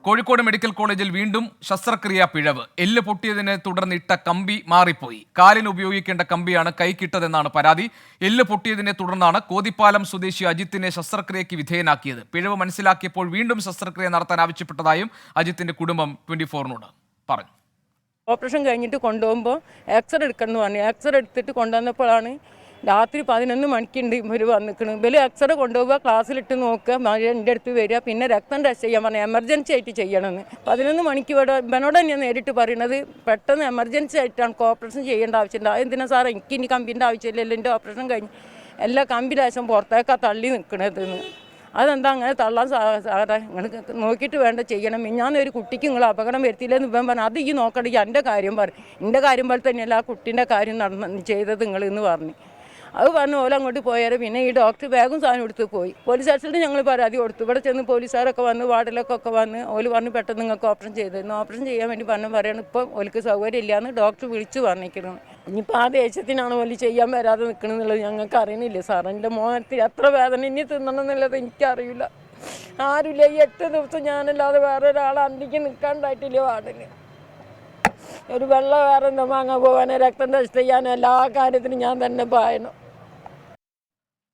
Kozhikode medical കോളേജിൽ വീണ്ടും ശസ്ത്രക്രിയാ പിഴവ്. എല്ല് പൊട്ടിയതിനെ തുടർന്ന് ഇട്ട കമ്പി മാറിപ്പോയി. കാലിന് ഉപയോഗിക്കേണ്ട കമ്പിയാണ് കൈക്കിട്ടതെന്നാണ് പരാതി. എല്ല് പൊട്ടിയതിനെ തുടർന്നാണ് കോതിപ്പാലം സ്വദേശി അജിത്തിനെ ശസ്ത്രക്രിയയ്ക്ക് വിധേയനാക്കിയത്. പിഴവ് മനസ്സിലാക്കിയപ്പോൾ വീണ്ടും ശസ്ത്രക്രിയ നടത്താൻ ആവശ്യപ്പെട്ടതായും അജിത്തിന്റെ കുടുംബം 24-നോട് പറഞ്ഞു. ഓപ്പറേഷൻ കഴിഞ്ഞിട്ട് കൊണ്ടുപോകുമ്പോൾ എക്സ്റേ എടുക്കണം എന്ന് പറഞ്ഞു. എക്സ്റേ എടുത്തിട്ട് കൊണ്ടുവന്നപ്പോഴാണ് രാത്രി 11 മണിക്കുണ്ട് ഇവർ വന്നിക്കണം. ഇവർ എക്സ്റേ കൊണ്ടുപോകുക, ക്ലാസ്സിലിട്ട് നോക്കുക, എൻ്റെ അടുത്ത് വരിക, പിന്നെ രക്തം ടെസ്റ്റ് ചെയ്യാൻ പറഞ്ഞു. എമർജൻസി ആയിട്ട് ചെയ്യണമെന്ന് 11 മണിക്ക് ഇവനോട് ഞാൻ നേരിട്ട് പറയുന്നത് പെട്ടെന്ന് എമർജൻസി ആയിട്ടാണ് ഓപ്പറേഷൻ ചെയ്യേണ്ട ആവശ്യമുണ്ട്. അതെന്തിനാ സാറേ, എനിക്ക് ഇനി കമ്പിൻ്റെ ആവശ്യമില്ലല്ലോ, എൻ്റെ ഓപ്പറേഷൻ കഴിഞ്ഞ് എല്ലാ കമ്പി ലേശം പുറത്തേക്കാണ് തള്ളി നിൽക്കണതെന്ന്. അതെന്താ അങ്ങനെ തള്ളാൻ സാറേ, നിങ്ങൾ നോക്കിയിട്ട് വേണ്ട ചെയ്യണം. ഞാനൊരു കുട്ടിക്ക് നിങ്ങൾ അപകടം വരുത്തിയില്ലെന്ന് ഇവൻ പറഞ്ഞു. അത് ഈ നോക്കണമെങ്കിൽ എൻ്റെ കാര്യം പറയും, എൻ്റെ കാര്യം പോലെ തന്നെയല്ല ആ കുട്ടീൻ്റെ കാര്യം ചെയ്തത് നിങ്ങൾ എന്ന് പറഞ്ഞു. അത് പറഞ്ഞു ഓല അങ്ങോട്ട് പോയാൽ പിന്നെ ഈ ഡോക്ടർ വേഗം സാധനം എടുത്ത് പോയി. പോലീസ് സ്റ്റേഷനിൽ ഞങ്ങൾ പരാതി കൊടുത്തു. ഇവിടെ ചെന്ന് പോലീസുകാരൊക്കെ വന്ന് വാർഡിലൊക്കെ വന്ന് ഓല് പറഞ്ഞു പെട്ടെന്ന് നിങ്ങൾക്ക് ഓപ്പറേഷൻ ചെയ്തിരുന്നു. ഓപ്പറേഷൻ ചെയ്യാൻ വേണ്ടി പറയണം. ഇപ്പം ഓലിക്ക് സൗകര്യം ഇല്ലയെന്ന് ഡോക്ടർ വിളിച്ചു പറഞ്ഞിരിക്കുന്നു. ഇനിയിപ്പോൾ ആ ദേശത്തിനാണ് ഓല് ചെയ്യാൻ വരാതെ നിൽക്കണമെന്നുള്ളത് ഞങ്ങൾക്ക് അറിയണില്ല സാർ. എൻ്റെ മോനത്തിൽ എത്ര വേദന ഇനി തിന്നണം എന്നുള്ളത് എനിക്കറിയില്ല. ആരുമില്ല. ഈ 8 ദിവസം ഞാനല്ലാതെ വേറെ ഒരാൾ അന്തിക്ക് നിൽക്കാണ്ടായിട്ടില്ല വാർഡിൽ. ഒരു വെള്ളം വേറെ എന്താ വാങ്ങാൻ പോകാനോ രക്തം ടെസ്റ്റ് ചെയ്യാനോ എല്ലാ കാര്യത്തിനും ഞാൻ തന്നെ പായണം.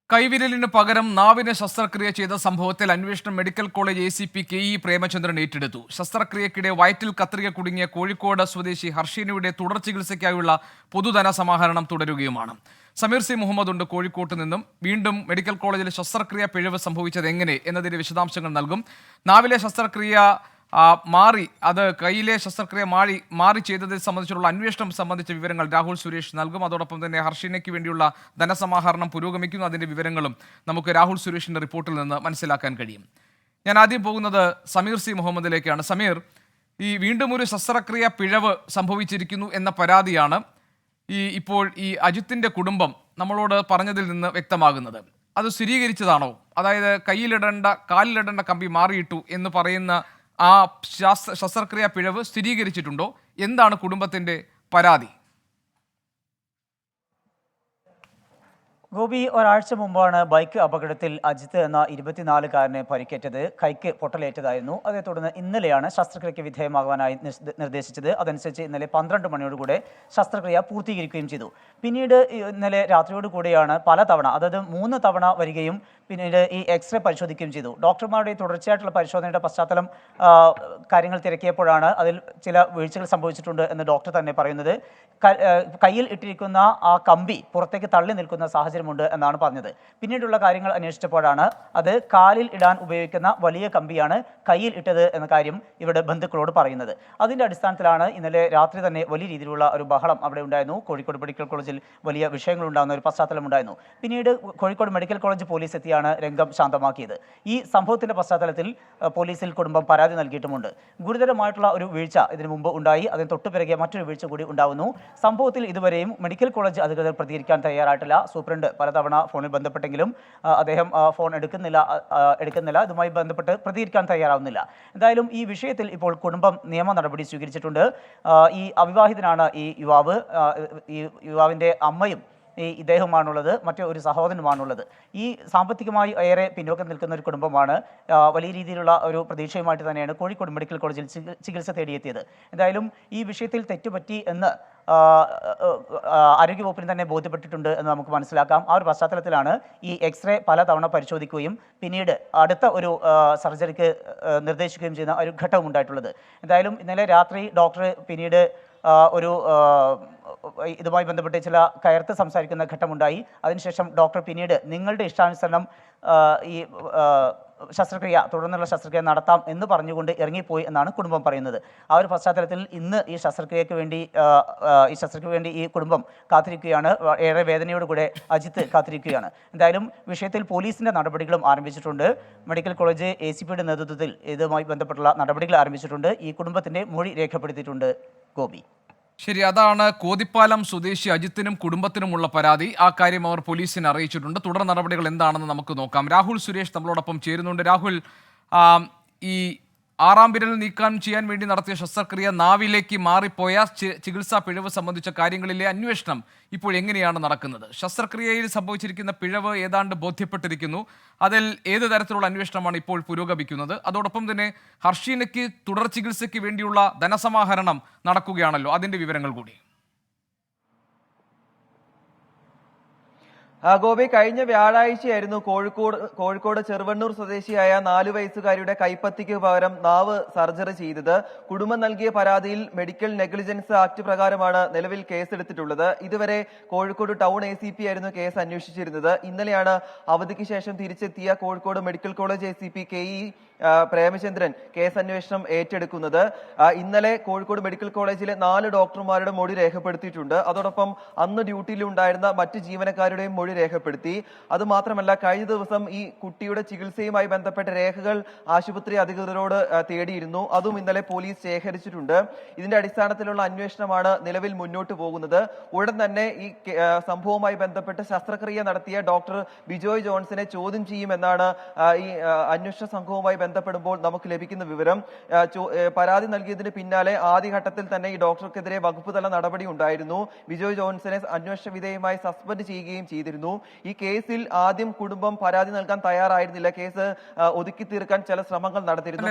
കൈവിരലിന് പകരം നാവിന് ശസ്ത്രക്രിയ ചെയ്ത സംഭവത്തിൽ അന്വേഷണം medical college ACP KE Premachandran ഏറ്റെടുത്തു. ശസ്ത്രക്രിയക്കിടെ വയറ്റിൽ കത്രിക കുടുങ്ങിയ കോഴിക്കോട് സ്വദേശി ഹർഷീനയുടെ തുടർ ചികിത്സയ്ക്കായുള്ള പൊതുധന സമാഹരണം തുടരുകയുമാണ്. സമീർ സി മുഹമ്മദ് ഉണ്ട് കോഴിക്കോട്ട് നിന്നും. വീണ്ടും മെഡിക്കൽ കോളേജിൽ ശസ്ത്രക്രിയ പിഴവ് സംഭവിച്ചത് എങ്ങനെ എന്നതിന്റെ വിശദാംശങ്ങൾ നൽകും. നാവിലെ ശസ്ത്രക്രിയ മാറി അത് കയ്യിലെ ശസ്ത്രക്രിയ മാറി ചെയ്തതിനെ സംബന്ധിച്ചുള്ള അന്വേഷണം സംബന്ധിച്ച വിവരങ്ങൾ രാഹുൽ സുരേഷ് നൽകും. അതോടൊപ്പം തന്നെ ഹർഷീനയ്ക്ക് വേണ്ടിയുള്ള ധനസമാഹരണം പുരോഗമിക്കുന്നു. അതിന്റെ വിവരങ്ങളും നമുക്ക് രാഹുൽ സുരേഷിന്റെ റിപ്പോർട്ടിൽ നിന്ന് മനസ്സിലാക്കാൻ കഴിയും. ഞാൻ ആദ്യം പോകുന്നത് സമീർ സി മുഹമ്മദിലേക്കാണ്. സമീർ, ഈ വീണ്ടും ഒരു ശസ്ത്രക്രിയ പിഴവ് സംഭവിച്ചിരിക്കുന്നു എന്ന പരാതിയാണ് ഇപ്പോൾ ഈ അജിത്തിന്റെ കുടുംബം നമ്മളോട് പറഞ്ഞതിൽ നിന്ന് വ്യക്തമാകുന്നത്. അത് സ്ഥിരീകരിച്ചതാണോ? അതായത് കാലിലിടേണ്ട കമ്പി മാറിയിട്ടു എന്ന് പറയുന്ന ആ ശസ്ത്രക്രിയ പിഴവ് സ്ഥിരീകരിച്ചിട്ടുണ്ടോ? എന്താണ് കുടുംബത്തിന്റെ പരാതി? ഗോപി, ഒരാഴ്ച മുമ്പാണ് ബൈക്ക് അപകടത്തിൽ അജിത്ത് എന്ന 24-കാരന് പരിക്കേറ്റത്. കൈക്ക് പൊട്ടലേറ്റതായിരുന്നു. അതേ തുടർന്ന് ഇന്നലെയാണ് ശസ്ത്രക്രിയയ്ക്ക് വിധേയമാകാനായി നിർദ്ദേശിച്ചത്. അതനുസരിച്ച് ഇന്നലെ 12 മണിയോടുകൂടെ ശസ്ത്രക്രിയ പൂർത്തീകരിക്കുകയും ചെയ്തു. പിന്നീട് ഇന്നലെ രാത്രിയോടുകൂടിയാണ് പലതവണ, അതായത് 3 തവണ വരികയും പിന്നീട് ഈ എക്സ്റേ പരിശോധിക്കുകയും ചെയ്തു. ഡോക്ടർമാരുടെ തുടർച്ചയായിട്ടുള്ള പരിശോധനയുടെ പശ്ചാത്തലം കാര്യങ്ങൾ തിരക്കിയപ്പോഴാണ് അതിൽ ചില വീഴ്ചകൾ സംഭവിച്ചിട്ടുണ്ട് എന്ന് ഡോക്ടർ തന്നെ പറയുന്നത്. കയ്യിൽ ഇട്ടിരിക്കുന്ന ആ കമ്പി പുറത്തേക്ക് തള്ളി നിൽക്കുന്ന സാഹചര്യമുണ്ട് എന്നാണ് പറഞ്ഞത്. പിന്നീടുള്ള കാര്യങ്ങൾ അന്വേഷിച്ചപ്പോഴാണ് അത് കാലിൽ ഇടാൻ ഉപയോഗിക്കുന്ന വലിയ കമ്പിയാണ് കയ്യിൽ ഇട്ടത് എന്ന കാര്യം ഇവിടെ ബന്ധുക്കളോട് പറയുന്നത്. അതിൻ്റെ അടിസ്ഥാനത്തിലാണ് ഇന്നലെ രാത്രി തന്നെ വലിയ രീതിയിലുള്ള ഒരു ബഹളം അവിടെ ഉണ്ടായിരുന്നു. കോഴിക്കോട് മെഡിക്കൽ കോളേജിൽ വലിയ വിഷയങ്ങൾ ഉണ്ടാകുന്ന ഒരു പശ്ചാത്തലം ഉണ്ടായിരുന്നു. പിന്നീട് കോഴിക്കോട് മെഡിക്കൽ കോളേജ് പോലീസ് എത്തിയാണ് രംഗം ശാന്തമാക്കിയത്. ഈ സംഭവത്തിന്റെ പശ്ചാത്തലത്തിൽ പോലീസിൽ കുടുംബം പരാതി നൽകിയിട്ടുമുണ്ട്. ഗുരുതരമായിട്ടുള്ള ഒരു വീഴ്ച ഇതിനു മുമ്പ് ഉണ്ടായി. അതിന് തൊട്ടുപിറകെ മറ്റൊരു വീഴ്ച കൂടി ഉണ്ടാവുന്നു. സംഭവത്തിൽ ഇതുവരെയും മെഡിക്കൽ കോളേജ് അധികൃതർ പ്രതികരിക്കാൻ തയ്യാറായിട്ടില്ല. സൂപ്രണ്ട് പലതവണ ഫോണിൽ ബന്ധപ്പെട്ടെങ്കിലും അദ്ദേഹം ഫോൺ എടുക്കുന്നില്ല. ഇതുമായി ബന്ധപ്പെട്ട് പ്രതികരിക്കാൻ തയ്യാറാവുന്നില്ല. എന്തായാലും ഈ വിഷയത്തിൽ ഇപ്പോൾ കുടുംബം നിയമ നടപടി സ്വീകരിച്ചിട്ടുണ്ട്. ഈ അവിവാഹിതനാണ് ഈ യുവാവ്. ഈ യുവാവിൻ്റെ അമ്മയും ഇദ്ദേഹമാണുള്ളത്, മറ്റൊരു സഹോദരനുമാണുള്ളത്. ഈ സാമ്പത്തികമായി ഏറെ പിന്നോക്കം നിൽക്കുന്ന ഒരു കുടുംബമാണ്. വലിയ രീതിയിലുള്ള ഒരു പ്രതീക്ഷയുമായിട്ട് തന്നെയാണ് കോഴിക്കോട് മെഡിക്കൽ കോളേജിൽ ചികിത്സ തേടിയെത്തിയത്. എന്തായാലും ഈ വിഷയത്തിൽ തെറ്റുപറ്റി എന്ന് ആരോഗ്യവകുപ്പിന് തന്നെ ബോധ്യപ്പെട്ടിട്ടുണ്ട് എന്ന് നമുക്ക് മനസ്സിലാക്കാം. ആ ഒരു പശ്ചാത്തലത്തിലാണ് ഈ എക്സ്റേ പലതവണ പരിശോധിക്കുകയും പിന്നീട് അടുത്ത ഒരു സർജറിക്ക് നിർദ്ദേശിക്കുകയും ചെയ്യുന്ന ഒരു ഘട്ടവും ഉണ്ടായിട്ടുള്ളത്. എന്തായാലും ഇന്നലെ രാത്രി ഡോക്ടർ പിന്നീട് ഒരു ഇതുമായി ബന്ധപ്പെട്ട് ചില കയർത്ത് സംസാരിക്കുന്ന ഘട്ടമുണ്ടായി. അതിനുശേഷം ഡോക്ടർ പിന്നീട് നിങ്ങളുടെ ഇഷ്ടാനുസരണം ഈ ശസ്ത്രക്രിയ തുടർന്നുള്ള ശസ്ത്രക്രിയ നടത്താം എന്ന് പറഞ്ഞുകൊണ്ട് ഇറങ്ങിപ്പോയി എന്നാണ് കുടുംബം പറയുന്നത്. ആ ഒരു പശ്ചാത്തലത്തിൽ ഇന്ന് ഈ ശസ്ത്രക്രിയയ്ക്ക് വേണ്ടി ഈ കുടുംബം കാത്തിരിക്കുകയാണ്. ഏറെ വേദനയോടുകൂടെ അജിത്ത് കാത്തിരിക്കുകയാണ്. എന്തായാലും വിഷയത്തിൽ പോലീസിന്റെ നടപടികളും ആരംഭിച്ചിട്ടുണ്ട്. മെഡിക്കൽ കോളേജ് ACPയുടെ നേതൃത്വത്തിൽ ഇതുമായി ബന്ധപ്പെട്ടുള്ള നടപടികൾ ആരംഭിച്ചിട്ടുണ്ട്. ഈ കുടുംബത്തിന്റെ മൊഴി രേഖപ്പെടുത്തിയിട്ടുണ്ട്. ഗോപി, ശരി, അതാണ് കോതിപ്പാലം സ്വദേശി അജിത്തിനും കുടുംബത്തിനുമുള്ള പരാതി. ആ കാര്യം അവർ പോലീസിനെ അറിയിച്ചിട്ടുണ്ട്. തുടർ നടപടികൾ എന്താണെന്ന് നമുക്ക് നോക്കാം. രാഹുൽ സുരേഷ് നമ്മളോടൊപ്പം ചേരുന്നുണ്ട്. രാഹുൽ, ഈ ആറാം വിരൽ നീക്കം ചെയ്യാൻ വേണ്ടി നടത്തിയ ശസ്ത്രക്രിയ നാവിലേക്ക് മാറിപ്പോയ ചികിത്സാ പിഴവ് സംബന്ധിച്ച കാര്യങ്ങളിലെ അന്വേഷണം ഇപ്പോൾ എങ്ങനെയാണ് നടക്കുന്നത്? ശസ്ത്രക്രിയയിൽ സംഭവിച്ചിരിക്കുന്ന പിഴവ് ഏതാണ്ട് ബോധ്യപ്പെട്ടിരിക്കുന്നു. അതിൽ ഏത് തരത്തിലുള്ള അന്വേഷണമാണ് ഇപ്പോൾ പുരോഗമിക്കുന്നത്? അതോടൊപ്പം തന്നെ ഹർഷീനയ്ക്ക് തുടർ ചികിത്സയ്ക്ക് വേണ്ടിയുള്ള ധനസമാഹരണം നടക്കുകയാണല്ലോ, അതിന്റെ വിവരങ്ങൾ കൂടി. ഗോപി, കഴിഞ്ഞ വ്യാഴാഴ്ചയായിരുന്നു കോഴിക്കോട് ചെറുവണ്ണൂർ സ്വദേശിയായ 4 വയസ്സുകാരിയുടെ കൈപ്പത്തിക്ക് പകരം നാവ് സർജറി ചെയ്തത്. കുടുംബം നൽകിയ പരാതിയിൽ മെഡിക്കൽ നെഗ്ലിജൻസ് ആക്ട് പ്രകാരമാണ് നിലവിൽ കേസെടുത്തിട്ടുള്ളത്. ഇതുവരെ കോഴിക്കോട് ടൗൺ ACP ആയിരുന്നു കേസ് അന്വേഷിച്ചിരുന്നത്. ഇന്നലെയാണ് അവധിക്ക് ശേഷം തിരിച്ചെത്തിയ Kozhikode medical college ACP KE Premachandran case അന്വേഷണം ഏറ്റെടുക്കുന്നത്. ഇന്നലെ കോഴിക്കോട് മെഡിക്കൽ കോളേജിലെ 4 ഡോക്ടർമാരുടെ മൊഴി രേഖപ്പെടുത്തിയിട്ടുണ്ട്. അതോടൊപ്പം അന്ന് ഡ്യൂട്ടിയിലുണ്ടായിരുന്ന മറ്റ് ജീവനക്കാരുടെയും മൊഴി രേഖപ്പെടുത്തി. അതുമാത്രമല്ല, കഴിഞ്ഞ ദിവസം ഈ കുട്ടിയുടെ ചികിത്സയുമായി ബന്ധപ്പെട്ട രേഖകൾ ആശുപത്രി അധികൃതരോട് തേടിയിരുന്നു. അതും ഇന്നലെ പോലീസ് ശേഖരിച്ചിട്ടുണ്ട്. ഇതിന്റെ അടിസ്ഥാനത്തിലുള്ള അന്വേഷണമാണ് നിലവിൽ മുന്നോട്ട് പോകുന്നത്. ഉടൻ തന്നെ ഈ സംഭവവുമായി ബന്ധപ്പെട്ട് ശസ്ത്രക്രിയ നടത്തിയ ഡോക്ടർ ബിജോയ് ജോൺസിനെ ചോദ്യം ചെയ്യുമെന്നാണ് ഈ അന്വേഷണ സംഘവുമായി ബന്ധപ്പെടുമ്പോൾ നമുക്ക് ലഭിക്കുന്ന വിവരം. പരാതി നൽകിയതിന് പിന്നാലെ ആദ്യഘട്ടത്തിൽ തന്നെ ഈ ഡോക്ടർക്കെതിരെ വകുപ്പ് തല നടപടി ഉണ്ടായിരുന്നു. ബിജോയ് ജോൺസിനെ അന്വേഷണ വിധേയമായി സസ്പെൻഡ് ചെയ്യുകയും ചെയ്തിരുന്നു. ഈ കേസിൽ ആദ്യം കുടുംബം പരാതി നൽകാൻ തയ്യാറായിരുന്നില്ല. കേസ് ഒതുക്കി തീർക്കാൻ ചില ശ്രമങ്ങൾ നടത്തിയിരുന്നു.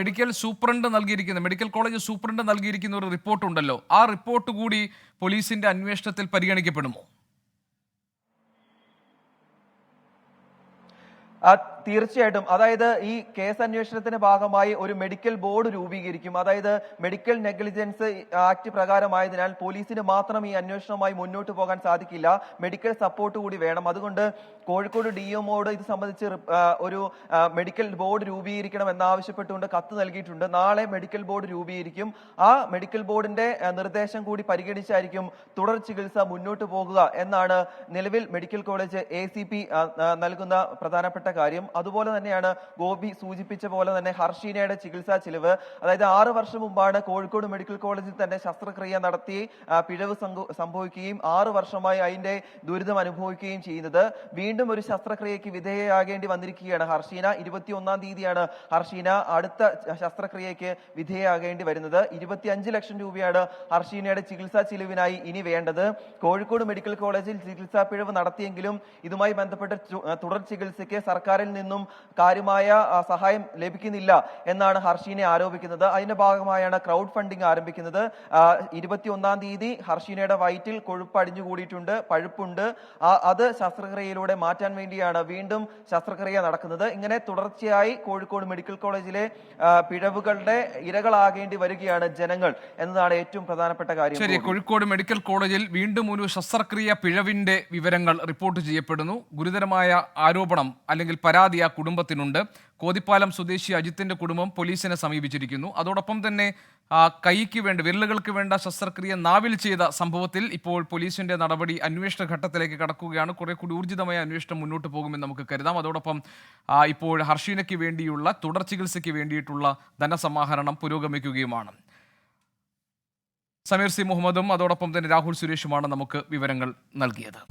മെഡിക്കൽ കോളേജ് സൂപ്രണ്ട് നൽകിയിരിക്കുന്ന ഒരു റിപ്പോർട്ട് ഉണ്ടല്ലോ, ആ റിപ്പോർട്ട് കൂടി പോലീസിന്റെ അന്വേഷണത്തിൽ പരിഗണിക്കപ്പെടുമോ? തീർച്ചയായിട്ടും. അതായത് ഈ കേസ് അന്വേഷണത്തിന്റെ ഭാഗമായി ഒരു മെഡിക്കൽ ബോർഡ് രൂപീകരിക്കും. അതായത് മെഡിക്കൽ നെഗ്ലിജൻസ് ആക്ട് പ്രകാരമായതിനാൽ പോലീസിന് മാത്രം ഈ അന്വേഷണവുമായി മുന്നോട്ട് പോകാൻ സാധിക്കില്ല. മെഡിക്കൽ സപ്പോർട്ട് കൂടി വേണം. അതുകൊണ്ട് കോഴിക്കോട് DMOയോട് ഇത് സംബന്ധിച്ച് ഒരു മെഡിക്കൽ ബോർഡ് രൂപീകരിക്കണം എന്നാവശ്യപ്പെട്ടുകൊണ്ട് കത്ത് നൽകിയിട്ടുണ്ട്. നാളെ മെഡിക്കൽ ബോർഡ് രൂപീകരിക്കും. ആ മെഡിക്കൽ ബോർഡിന്റെ നിർദ്ദേശം കൂടി പരിഗണിച്ചായിരിക്കും തുടർ ചികിത്സ മുന്നോട്ട് പോകുക എന്നാണ് നിലവിൽ മെഡിക്കൽ കോളേജ് ACP നൽകുന്ന പ്രധാനപ്പെട്ട കാര്യം. അതുപോലെ തന്നെയാണ് ഗോപി സൂചിപ്പിച്ച പോലെ തന്നെ ഹർഷീനയുടെ ചികിത്സാ ചിലവ്. അതായത് 6 വർഷം മുമ്പാണ് കോഴിക്കോട് മെഡിക്കൽ കോളേജിൽ തന്നെ ശസ്ത്രക്രിയ നടത്തി പിഴവ് സംഭവിക്കുകയും 6 വർഷമായി അതിന്റെ ദുരിതം അനുഭവിക്കുകയും ചെയ്യുന്നത്. വീണ്ടും ഒരു ശസ്ത്രക്രിയയ്ക്ക് വിധേയയാകേണ്ടി വന്നിരിക്കുകയാണ് ഹർഷീന. 21-ാം തീയതിയാണ് ഹർഷീന അടുത്ത ശസ്ത്രക്രിയയ്ക്ക് വിധേയയാകേണ്ടി വരുന്നത്. 25 ലക്ഷം രൂപയാണ് ഹർഷീനയുടെ ചികിത്സാ ചിലവിനായി ഇനി വേണ്ടത്. കോഴിക്കോട് മെഡിക്കൽ കോളേജിൽ ചികിത്സാ പിഴവ് നടത്തിയെങ്കിലും ഇതുമായി ബന്ധപ്പെട്ട് തുടർ ചികിത്സയ്ക്ക് സർക്കാരിൽ നിന്നും കാര്യമായ സഹായം ലഭിക്കുന്നില്ല എന്നാണ് ഹർഷീനെ ആരോപിക്കുന്നത്. അതിന്റെ ഭാഗമായാണ് ക്രൗഡ് ഫണ്ടിംഗ് ആരംഭിക്കുന്നത്. 21-ാം തീയതി ഹർഷീനയുടെ വയറ്റിൽ കൊഴുപ്പ് അടിഞ്ഞുകൂടിയിട്ടുണ്ട്, പഴുപ്പുണ്ട്. അത് ശസ്ത്രക്രിയയിലൂടെ മാറ്റാൻ വേണ്ടിയാണ് വീണ്ടും ശസ്ത്രക്രിയ നടക്കുന്നത്. ഇങ്ങനെ തുടർച്ചയായി കോഴിക്കോട് മെഡിക്കൽ കോളേജിലെ പിഴവുകളുടെ ഇരകളാകേണ്ടി വരികയാണ് ജനങ്ങൾ എന്നതാണ് ഏറ്റവും പ്രധാനപ്പെട്ട കാര്യം. ശരി, കോഴിക്കോട് മെഡിക്കൽ കോളേജിൽ വീണ്ടും ഒരു ശസ്ത്രക്രിയ പിഴവിന്റെ വിവരങ്ങൾ റിപ്പോർട്ട് ചെയ്യപ്പെടുന്നു. ഗുരുതരമായ ആരോപണം അല്ലെങ്കിൽ പരാതി ആ കുടുംബത്തിനുണ്ട്. കോതിപ്പാലം സ്വദേശി അജിത്തിന്റെ കുടുംബം പോലീസിനെ സമീപിച്ചിരിക്കുന്നു. അതോടൊപ്പം തന്നെ കൈക്ക് വേണ്ട വിരലുകൾക്ക് വേണ്ട ശസ്ത്രക്രിയ നാവിൽ ചെയ്ത സംഭവത്തിൽ ഇപ്പോൾ പോലീസിന്റെ നടപടി അന്വേഷണ ഘട്ടത്തിലേക്ക് കടക്കുകയാണ്. കുറെ കൂടി ഊർജിതമായ അന്വേഷണം മുന്നോട്ട് പോകുമെന്ന് നമുക്ക് കരുതാം. അതോടൊപ്പം ഇപ്പോൾ ഹർഷീനയ്ക്ക് വേണ്ടിയുള്ള തുടർ ചികിത്സയ്ക്ക് വേണ്ടിയിട്ടുള്ള ധനസമാഹരണം പുരോഗമിക്കുകയുമാണ്. സമീർ സി മുഹമ്മദും അതോടൊപ്പം തന്നെ രാഹുൽ സുരേഷുമാണ് നമുക്ക് വിവരങ്ങൾ നൽകിയത്.